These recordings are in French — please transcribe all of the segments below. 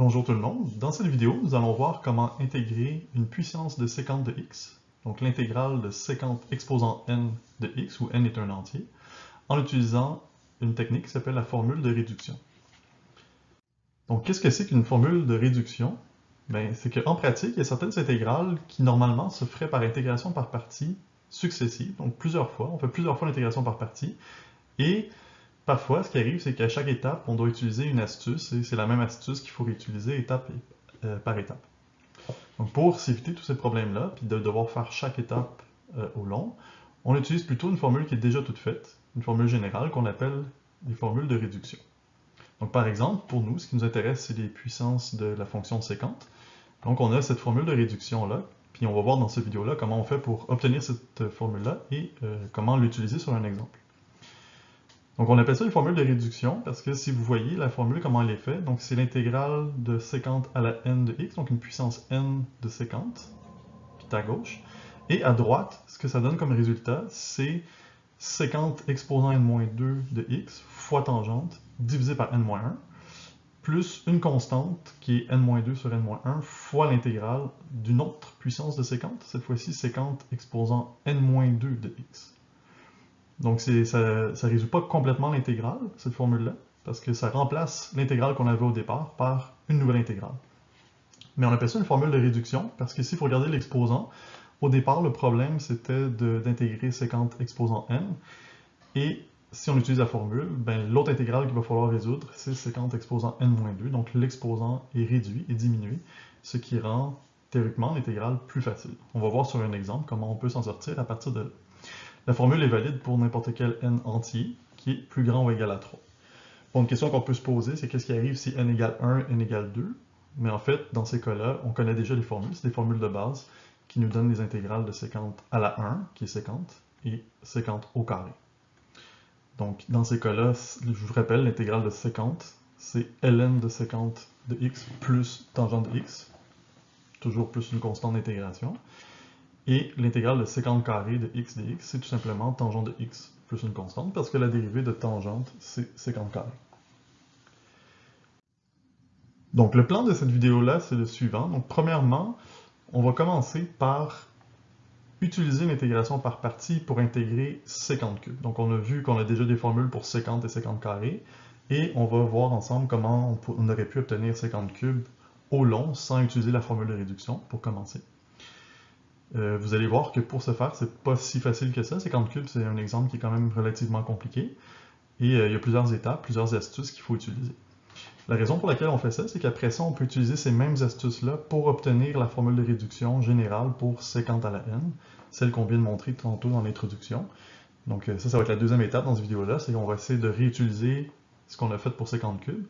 Bonjour tout le monde, dans cette vidéo nous allons voir comment intégrer une puissance de séquente de x, donc l'intégrale de séquente exposant n de x, où n est un entier, en utilisant une technique qui s'appelle la formule de réduction. Donc qu'est-ce que c'est qu'une formule de réduction? C'est qu'en pratique, il y a certaines intégrales qui normalement se feraient par intégration par partie successive, donc plusieurs fois, on fait plusieurs fois l'intégration par partie, et parfois, ce qui arrive, c'est qu'à chaque étape, on doit utiliser une astuce, et c'est la même astuce qu'il faut réutiliser étape par étape. Donc pour s'éviter tous ces problèmes-là, puis de devoir faire chaque étape au long, on utilise plutôt une formule qui est déjà toute faite, une formule générale qu'on appelle des formules de réduction. Donc par exemple, pour nous, ce qui nous intéresse, c'est les puissances de la fonction séquente. Donc on a cette formule de réduction-là, puis on va voir dans cette vidéo-là comment on fait pour obtenir cette formule-là et comment l'utiliser sur un exemple. Donc on appelle ça une formule de réduction parce que si vous voyez la formule, comment elle est faite, donc c'est l'intégrale de séquente à la n de x, donc une puissance n de séquente, qui est à gauche. Et à droite, ce que ça donne comme résultat, c'est séquente exposant n-2 de x fois tangente divisé par n-1, plus une constante qui est n-2 sur n-1 fois l'intégrale d'une autre puissance de séquente, cette fois-ci séquente exposant n-2 de x. Donc ça ne résout pas complètement l'intégrale, cette formule-là, parce que ça remplace l'intégrale qu'on avait au départ par une nouvelle intégrale. Mais on appelle ça une formule de réduction, parce qu'ici, il faut regarder l'exposant. Au départ, le problème, c'était d'intégrer séquente exposant n, et si on utilise la formule, l'autre intégrale qu'il va falloir résoudre, c'est séquente exposant n-2, donc l'exposant est réduit et diminué, ce qui rend théoriquement l'intégrale plus facile. On va voir sur un exemple comment on peut s'en sortir à partir de là. La formule est valide pour n'importe quel n entier qui est plus grand ou égal à 3. Bon, une question qu'on peut se poser, c'est qu'est-ce qui arrive si n égale 1, n égale 2? Mais en fait, dans ces cas-là, on connaît déjà les formules, c'est des formules de base qui nous donnent les intégrales de séquente à la 1, qui est séquente, et séquente au carré. Donc, dans ces cas-là, je vous rappelle, l'intégrale de séquente, c'est ln de séquente de x plus tangente de x, toujours plus une constante d'intégration. Et l'intégrale de séquente carrée de x dx, c'est tout simplement tangente de x plus une constante, parce que la dérivée de tangente, c'est séquente carrée. Donc le plan de cette vidéo-là, c'est le suivant. Donc premièrement, on va commencer par utiliser l'intégration par partie pour intégrer séquente cube. Donc on a vu qu'on a déjà des formules pour séquente et séquente carrée, et on va voir ensemble comment on aurait pu obtenir séquente cube au long sans utiliser la formule de réduction pour commencer. Vous allez voir que pour ce faire, c'est pas si facile que ça. Séquente cube, c'est un exemple qui est quand même relativement compliqué. Et il y a plusieurs étapes, plusieurs astuces qu'il faut utiliser. La raison pour laquelle on fait ça, c'est qu'après ça, on peut utiliser ces mêmes astuces-là pour obtenir la formule de réduction générale pour séquente à la n, celle qu'on vient de montrer tantôt dans l'introduction. Donc ça va être la deuxième étape dans cette vidéo-là, c'est qu'on va essayer de réutiliser ce qu'on a fait pour séquente cube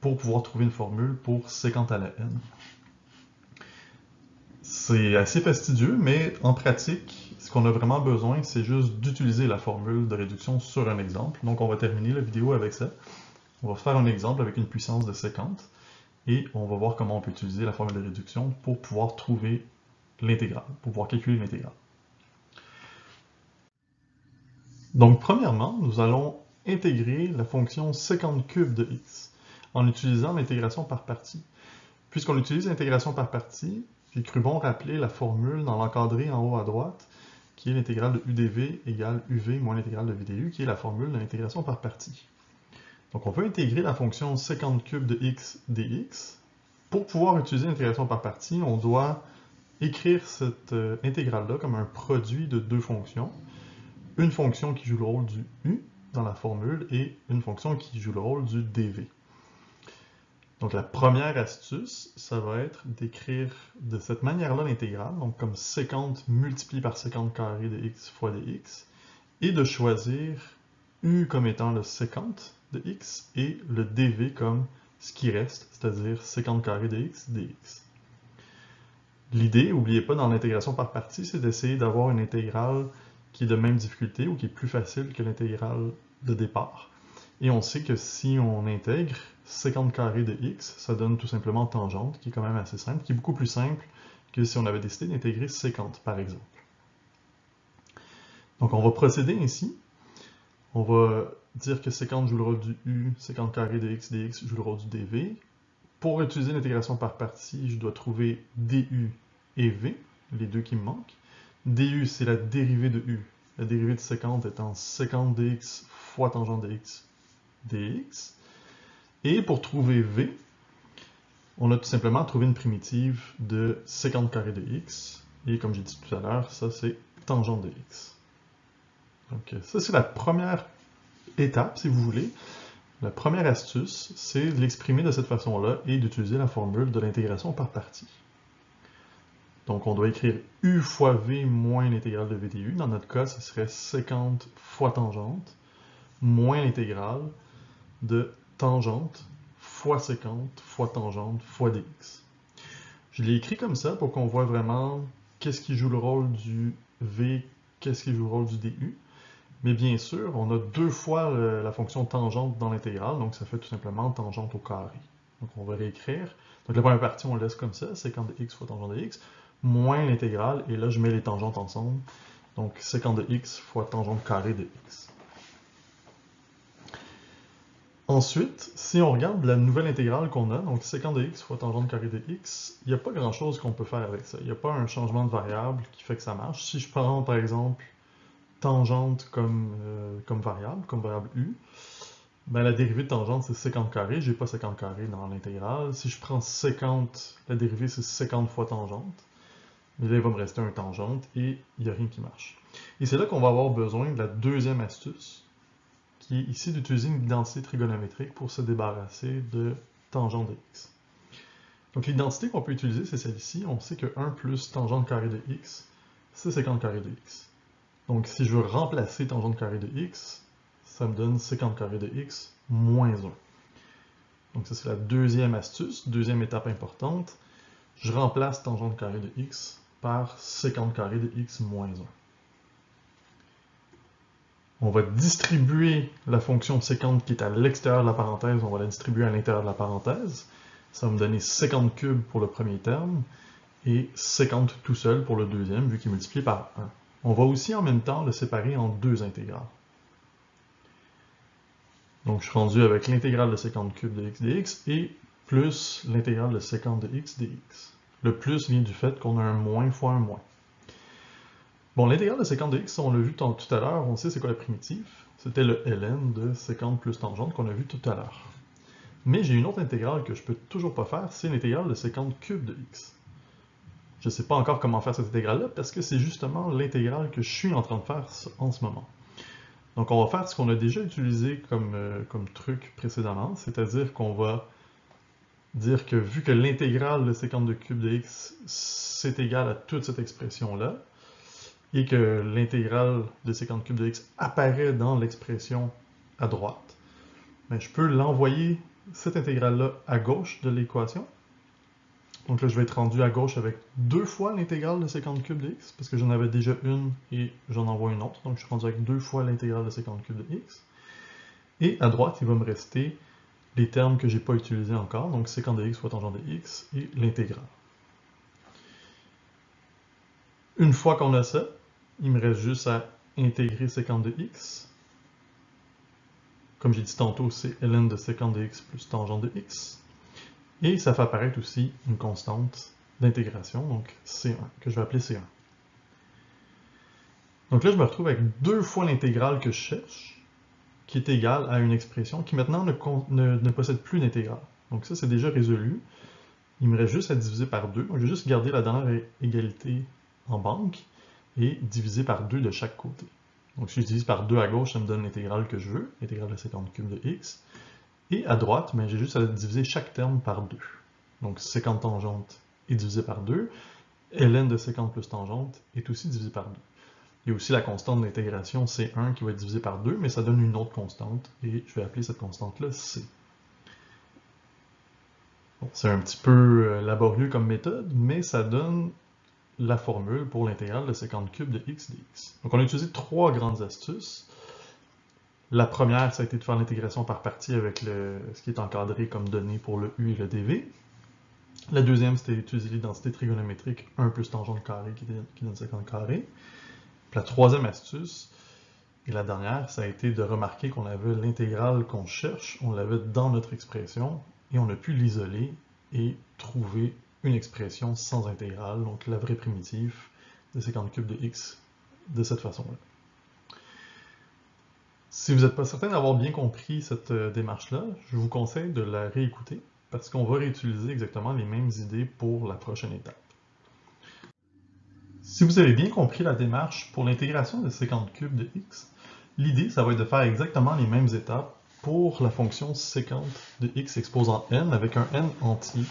pour pouvoir trouver une formule pour séquente à la n. C'est assez fastidieux, mais en pratique, ce qu'on a vraiment besoin, c'est juste d'utiliser la formule de réduction sur un exemple. Donc on va terminer la vidéo avec ça. On va faire un exemple avec une puissance de séquente, et on va voir comment on peut utiliser la formule de réduction pour pouvoir trouver l'intégrale, pour pouvoir calculer l'intégrale. Donc premièrement, nous allons intégrer la fonction séquente cube de x en utilisant l'intégration par partie. Puisqu'on utilise l'intégration par partie, j'ai cru bon rappeler la formule dans l'encadré en haut à droite, qui est l'intégrale de udv égale uv moins l'intégrale de vdu, qui est la formule de l'intégration par partie. Donc on peut intégrer la fonction séquente cube de x dx. Pour pouvoir utiliser l'intégration par partie, on doit écrire cette intégrale-là comme un produit de deux fonctions. Une fonction qui joue le rôle du u dans la formule et une fonction qui joue le rôle du dv. Donc la première astuce, ça va être d'écrire de cette manière-là l'intégrale, donc comme séquente multipliée par séquente carrée de x fois dx, et de choisir u comme étant le séquente de x et le dv comme ce qui reste, c'est-à-dire séquente carrée de x dx. L'idée, n'oubliez pas, dans l'intégration par partie, c'est d'essayer d'avoir une intégrale qui est de même difficulté ou qui est plus facile que l'intégrale de départ. Et on sait que si on intègre séquente carrée de x, ça donne tout simplement tangente, qui est quand même assez simple, qui est beaucoup plus simple que si on avait décidé d'intégrer séquente, par exemple. Donc on va procéder ainsi. On va dire que séquente joue le rôle du u, séquente carrée de x dx joue le rôle du dv. pour utiliser l'intégration par partie, je dois trouver du et v, les deux qui me manquent. Du, c'est la dérivée de u. La dérivée de sécante étant sécante dx fois tangente de x dx. Et pour trouver v, on a tout simplement trouvé une primitive de sécante carré de x. Et comme j'ai dit tout à l'heure, ça c'est tangente de x. Donc ça c'est la première étape, si vous voulez. La première astuce, c'est de l'exprimer de cette façon-là et d'utiliser la formule de l'intégration par partie. Donc on doit écrire u fois v moins l'intégrale de v du. Dans notre cas, ce serait sécante fois tangente moins l'intégrale de tangente fois sécante fois tangente fois dx. Je l'ai écrit comme ça pour qu'on voit vraiment qu'est-ce qui joue le rôle du v, qu'est-ce qui joue le rôle du du. Mais bien sûr, on a deux fois la fonction tangente dans l'intégrale, donc ça fait tout simplement tangente au carré. Donc on va réécrire. Donc la première partie, on laisse comme ça, sécante de x fois tangente de x, moins l'intégrale, et là je mets les tangentes ensemble. Donc sécante de x fois tangente carrée de x. Ensuite, si on regarde la nouvelle intégrale qu'on a, donc sécante de x fois tangente carrée de x, il n'y a pas grand-chose qu'on peut faire avec ça. Il n'y a pas un changement de variable qui fait que ça marche. Si je prends par exemple tangente comme variable u, ben la dérivée de tangente c'est sécante carré, j'ai pas sécante carré dans l'intégrale. Si je prends sécante, la dérivée c'est sécante fois tangente, mais là il va me rester un tangente et il n'y a rien qui marche. Et c'est là qu'on va avoir besoin de la deuxième astuce, qui est ici d'utiliser une identité trigonométrique pour se débarrasser de tangente de x. Donc l'identité qu'on peut utiliser c'est celle-ci, on sait que 1 plus tangente carrée de x, c'est sécante carré de x. Donc, si je veux remplacer tangente carré de x, ça me donne sécante carré de x moins 1. Donc, ça, c'est la deuxième astuce, deuxième étape importante. Je remplace tangente carré de x par sécante carré de x moins 1. On va distribuer la fonction sécante qui est à l'extérieur de la parenthèse, on va la distribuer à l'intérieur de la parenthèse. Ça va me donner sécante cube pour le premier terme et sécante tout seul pour le deuxième, vu qu'il est multiplié par 1. On va aussi en même temps le séparer en deux intégrales. Donc je suis rendu avec l'intégrale de sécante cube de x dx et plus l'intégrale de sécante de x dx. Le plus vient du fait qu'on a un moins fois un moins. Bon, l'intégrale de sécante de x, on l'a vu tout à l'heure, on sait c'est quoi la primitive. C'était le ln de sécante plus tangente qu'on a vu tout à l'heure. Mais j'ai une autre intégrale que je peux toujours pas faire, c'est l'intégrale de sécante cube de x. Je ne sais pas encore comment faire cette intégrale-là, parce que c'est justement l'intégrale que je suis en train de faire en ce moment. Donc on va faire ce qu'on a déjà utilisé comme truc précédemment, c'est-à-dire qu'on va dire que vu que l'intégrale de sécante de cube de x, c'est égal à toute cette expression-là, et que l'intégrale de sécante cube de x apparaît dans l'expression à droite, ben, je peux l'envoyer, cette intégrale-là, à gauche de l'équation. Donc là, je vais être rendu à gauche avec deux fois l'intégrale de sécante cube de x, parce que j'en avais déjà une et j'en envoie une autre. Donc je suis rendu avec deux fois l'intégrale de sécante cube de x. Et à droite, il va me rester les termes que je n'ai pas utilisés encore, donc sécante de x fois tangente de x et l'intégrale. Une fois qu'on a ça, il me reste juste à intégrer sécante de x. Comme j'ai dit tantôt, c'est ln de sécante de x plus tangente de x. Et ça fait apparaître aussi une constante d'intégration, donc C1, que je vais appeler C1. Donc là, je me retrouve avec deux fois l'intégrale que je cherche, qui est égale à une expression qui maintenant ne possède plus d'intégrale. Donc ça, c'est déjà résolu. Il me reste juste à diviser par 2. Donc je vais juste garder la dernière égalité en banque et diviser par 2 de chaque côté. Donc si je divise par 2 à gauche, ça me donne l'intégrale que je veux, l'intégrale de sécante cube de x. Et à droite, ben, j'ai juste à diviser chaque terme par 2. Donc sécante tangente est divisé par 2. ln de sécante plus tangente est aussi divisé par 2. Il y a aussi la constante d'intégration C1 qui va être divisée par 2, mais ça donne une autre constante, et je vais appeler cette constante-là C. Bon, c'est un petit peu laborieux comme méthode, mais ça donne la formule pour l'intégrale de sécante cube de x dx. Donc on a utilisé trois grandes astuces. La première, ça a été de faire l'intégration par partie avec ce qui est encadré comme données pour le u et le dv. La deuxième, c'était d'utiliser l'identité trigonométrique 1 plus tangente carrée qui donne sécante carrée. Puis la troisième astuce, et la dernière, ça a été de remarquer qu'on avait l'intégrale qu'on cherche, on l'avait dans notre expression, et on a pu l'isoler et trouver une expression sans intégrale, donc la vraie primitive de séquente cube de x de cette façon-là. Si vous n'êtes pas certain d'avoir bien compris cette démarche-là, je vous conseille de la réécouter parce qu'on va réutiliser exactement les mêmes idées pour la prochaine étape. Si vous avez bien compris la démarche pour l'intégration de séquente cube de x, l'idée, ça va être de faire exactement les mêmes étapes pour la fonction séquente de x exposant n avec un n entier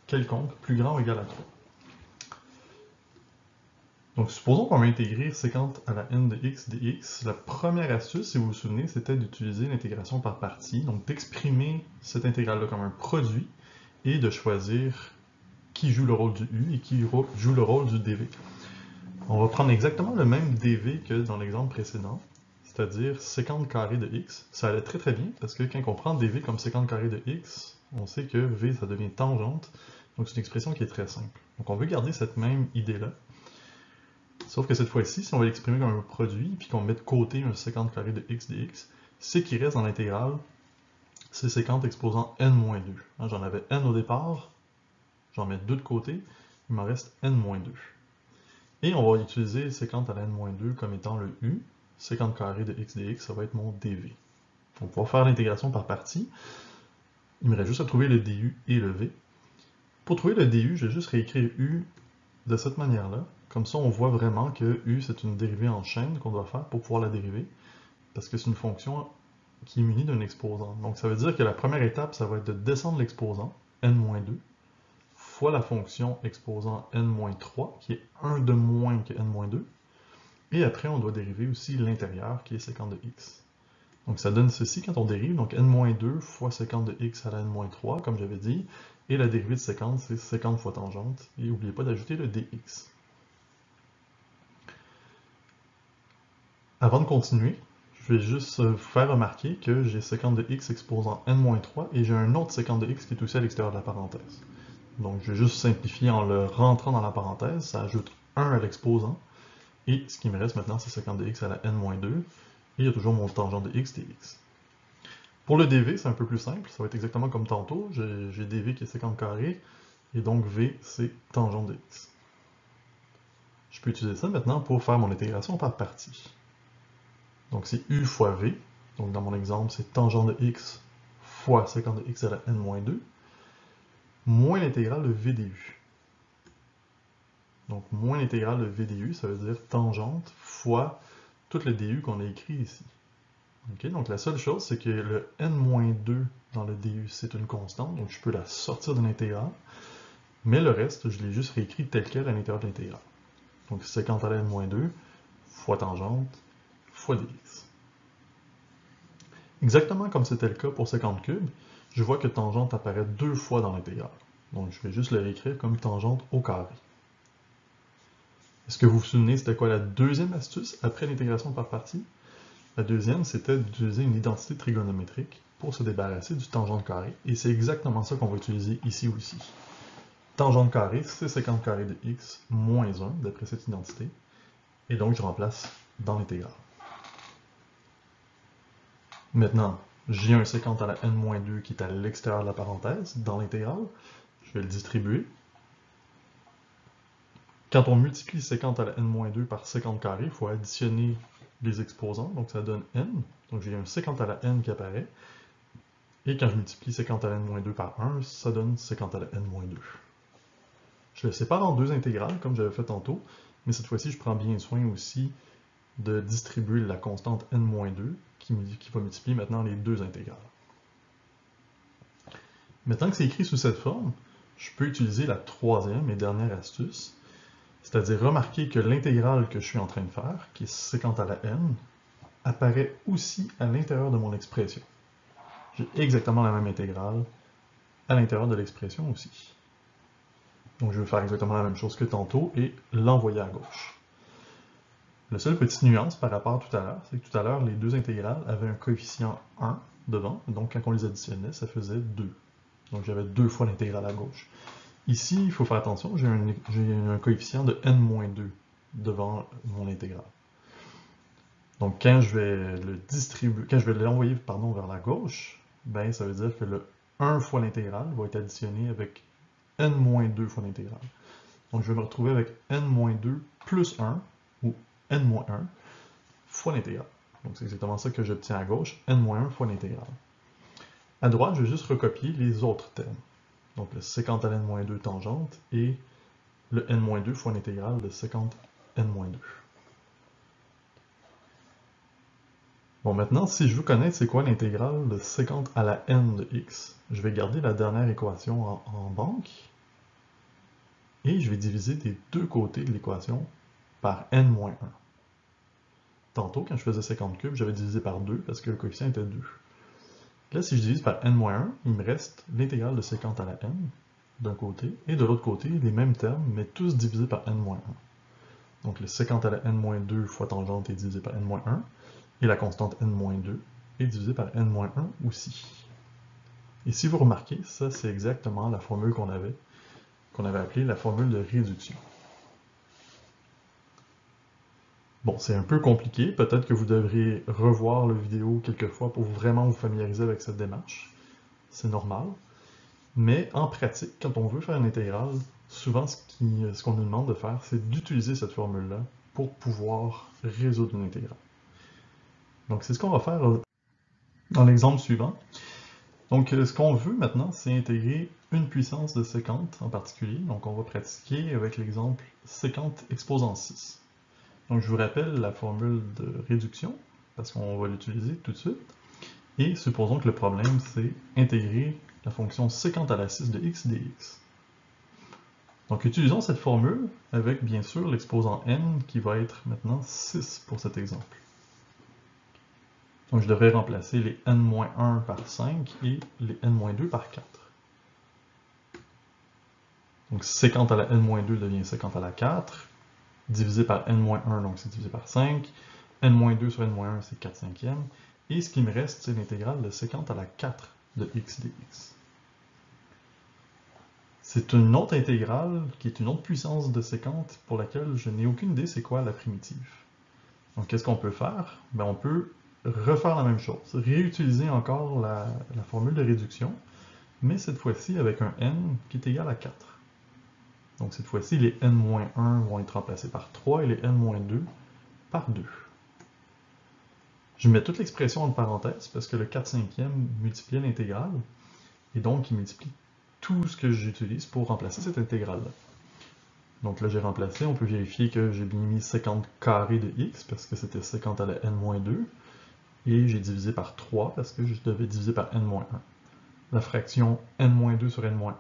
quelconque plus grand ou égal à 3. Donc, supposons qu'on va intégrer séquente à la n de x dx. La première astuce, si vous vous souvenez, c'était d'utiliser l'intégration par partie, donc d'exprimer cette intégrale-là comme un produit et de choisir qui joue le rôle du u et qui joue le rôle du dv. On va prendre exactement le même dv que dans l'exemple précédent, c'est-à-dire séquente carrée de x. Ça allait très très bien, parce que quand on prend dv comme séquente carrée de x, on sait que v, ça devient tangente, donc c'est une expression qui est très simple. Donc on veut garder cette même idée-là, sauf que cette fois-ci, si on va l'exprimer comme un produit, puis qu'on met de côté un séquente carrée de x dx, ce qui reste dans l'intégrale, c'est séquente exposant n-2. J'en avais n au départ, j'en mets 2 de côté, il m'en reste n-2. Et on va utiliser séquente à la n-2 comme étant le u, séquente carrée de x dx, ça va être mon dv. Donc on va faire l'intégration par partie. Il me reste juste à trouver le du et le v. Pour trouver le du, je vais juste réécrire u de cette manière-là. Comme ça, on voit vraiment que u, c'est une dérivée en chaîne qu'on doit faire pour pouvoir la dériver, parce que c'est une fonction qui est munie d'un exposant. Donc ça veut dire que la première étape, ça va être de descendre l'exposant, n-2, fois la fonction exposant n-3, qui est 1 de moins que n-2, et après on doit dériver aussi l'intérieur, qui est séquente de x. Donc ça donne ceci quand on dérive, donc n-2 fois séquente de x à la n-3, comme j'avais dit, et la dérivée de séquente, c'est séquente fois tangente, et n'oubliez pas d'ajouter le dx. Avant de continuer, je vais juste vous faire remarquer que j'ai séquente de x exposant n-3, et j'ai un autre séquente de x qui est aussi à l'extérieur de la parenthèse. Donc je vais juste simplifier en le rentrant dans la parenthèse, ça ajoute 1 à l'exposant, et ce qui me reste maintenant, c'est séquente de x à la n-2, et il y a toujours mon tangent de x dx. Pour le dv, c'est un peu plus simple, ça va être exactement comme tantôt, j'ai dv qui est séquente carrée, et donc v, c'est tangent de x. Je peux utiliser ça maintenant pour faire mon intégration par partie. Donc c'est u fois v, donc dans mon exemple, c'est tangent de x fois séquente de x à la n-2, moins l'intégrale de v du. Donc, moins l'intégrale de v du, ça veut dire tangente fois tout le du qu'on a écrit ici. Okay? Donc, la seule chose, c'est que le n-2 dans le du, c'est une constante, donc je peux la sortir de l'intégrale, mais le reste, je l'ai juste réécrit tel quel à l'intérieur de l'intégrale. Donc, séquente à la n-2 fois tangente fois dx. Exactement comme c'était le cas pour séquente cube, je vois que tangente apparaît 2 fois dans l'intégrale. Donc, je vais juste le réécrire comme tangente au carré. Est-ce que vous vous souvenez, c'était quoi la deuxième astuce après l'intégration par partie? La deuxième, c'était d'utiliser une identité trigonométrique pour se débarrasser du tangent carré. Et c'est exactement ça qu'on va utiliser ici aussi. Tangente carré, c'est séquente carrée de x moins 1, d'après cette identité. Et donc, je remplace dans l'intégrale. Maintenant, j'ai un séquente à la n-2 qui est à l'extérieur de la parenthèse, dans l'intégrale. Je vais le distribuer. Quand on multiplie séquente à la n-2 par séquente carrée, il faut additionner les exposants, donc ça donne n. Donc j'ai un séquente à la n qui apparaît. Et quand je multiplie séquente à la n-2 par 1, ça donne séquente à la n-2. Je le sépare en deux intégrales, comme j'avais fait tantôt, mais cette fois-ci, je prends bien soin aussi de distribuer la constante n-2 qui va multiplier maintenant les deux intégrales. Maintenant que c'est écrit sous cette forme, je peux utiliser la troisième et dernière astuce, c'est-à-dire remarquer que l'intégrale que je suis en train de faire, qui est séquente à la n, apparaît aussi à l'intérieur de mon expression. J'ai exactement la même intégrale à l'intérieur de l'expression aussi. Donc je vais faire exactement la même chose que tantôt et l'envoyer à gauche. La seule petite nuance par rapport à tout à l'heure, c'est que tout à l'heure, les deux intégrales avaient un coefficient 1 devant, donc quand on les additionnait, ça faisait 2. Donc j'avais 2 fois l'intégrale à gauche. Ici, il faut faire attention, j'ai un coefficient de n-2 devant mon intégrale. Donc quand je vais l'envoyer vers la gauche, ben, ça veut dire que le 1 fois l'intégrale va être additionné avec n-2 fois l'intégrale. Donc, je vais me retrouver avec n-2 plus 1, ou n-1, fois l'intégrale. Donc, c'est exactement ça que j'obtiens à gauche, n-1 fois l'intégrale. À droite, je vais juste recopier les autres termes. Donc, le sécant à n-2 tangente et le n-2 fois l'intégrale de sécant n-2. Bon, maintenant, si je veux connaître c'est quoi l'intégrale de sécant à la n de x, je vais garder la dernière équation en banque et je vais diviser des deux côtés de l'équation par n-1. Tantôt, quand je faisais 50 cubes, j'avais divisé par 2 parce que le coefficient était 2. Là, si je divise par n-1, il me reste l'intégrale de sécant à la n d'un côté et de l'autre côté, les mêmes termes, mais tous divisés par n-1. Donc, le sécant à la n-2 fois tangente est divisé par n-1. Et la constante n-2 est divisée par n-1 aussi. Et si vous remarquez, ça c'est exactement la formule qu'on avait appelée la formule de réduction. Bon, c'est un peu compliqué, peut-être que vous devriez revoir la vidéo quelques fois pour vraiment vous familiariser avec cette démarche. C'est normal. Mais en pratique, quand on veut faire une intégrale, souvent ce qu'on nous demande de faire, c'est d'utiliser cette formule-là pour pouvoir résoudre une intégrale. Donc, c'est ce qu'on va faire dans l'exemple suivant. Donc, ce qu'on veut maintenant, c'est intégrer une puissance de sécante en particulier. Donc, on va pratiquer avec l'exemple sécante exposant 6. Donc, je vous rappelle la formule de réduction, parce qu'on va l'utiliser tout de suite. Et supposons que le problème, c'est intégrer la fonction sécante à la 6 de x dx. Donc, utilisons cette formule avec, bien sûr, l'exposant n qui va être maintenant 6 pour cet exemple. Donc, je devrais remplacer les n-1 par 5 et les n-2 par 4. Donc, sécante à la n-2 devient sécante à la 4, divisé par n-1, donc c'est divisé par 5. n-2 sur n-1, c'est 4 cinquièmes. Et ce qui me reste, c'est l'intégrale de sécante à la 4 de x dx. C'est une autre intégrale qui est une autre puissance de sécante pour laquelle je n'ai aucune idée c'est quoi la primitive. Donc, qu'est-ce qu'on peut faire? Ben, on peut refaire la même chose, réutiliser encore la formule de réduction, mais cette fois-ci avec un n qui est égal à 4. Donc cette fois-ci, les n-1 vont être remplacés par 3 et les n-2 par 2. Je mets toute l'expression entre parenthèses parce que le 4 cinquième multipliait l'intégrale, et donc il multiplie tout ce que j'utilise pour remplacer cette intégrale-là. Donc là, j'ai remplacé, on peut vérifier que j'ai bien mis sécante carré de x, parce que c'était sécante à la n-2, et j'ai divisé par 3 parce que je devais diviser par n-1. La fraction n-2 sur n-1,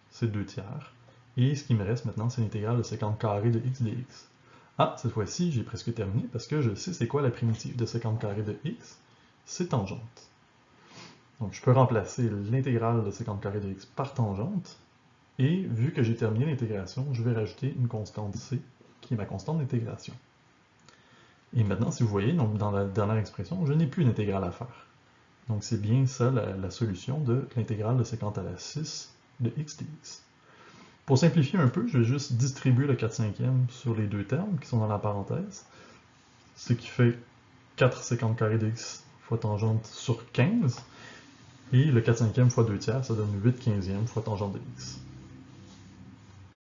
c'est 2 tiers. Et ce qui me reste maintenant, c'est l'intégrale de sécante carré de x dx. Ah, cette fois-ci, j'ai presque terminé parce que je sais c'est quoi la primitive de sécante carré de x, c'est tangente. Donc je peux remplacer l'intégrale de sécante carré de x par tangente, et vu que j'ai terminé l'intégration, je vais rajouter une constante c, qui est ma constante d'intégration. Et maintenant, si vous voyez, donc dans la dernière expression, je n'ai plus d'intégrale à faire. Donc c'est bien ça la solution de l'intégrale de sécante à la 6 de x dx. Pour simplifier un peu, je vais juste distribuer le 4 cinquièmes sur les deux termes qui sont dans la parenthèse, ce qui fait 4 sécante carré de x fois tangente sur 15, et le 4 cinquièmes fois 2 tiers, ça donne 8 quinzièmes fois tangente de x.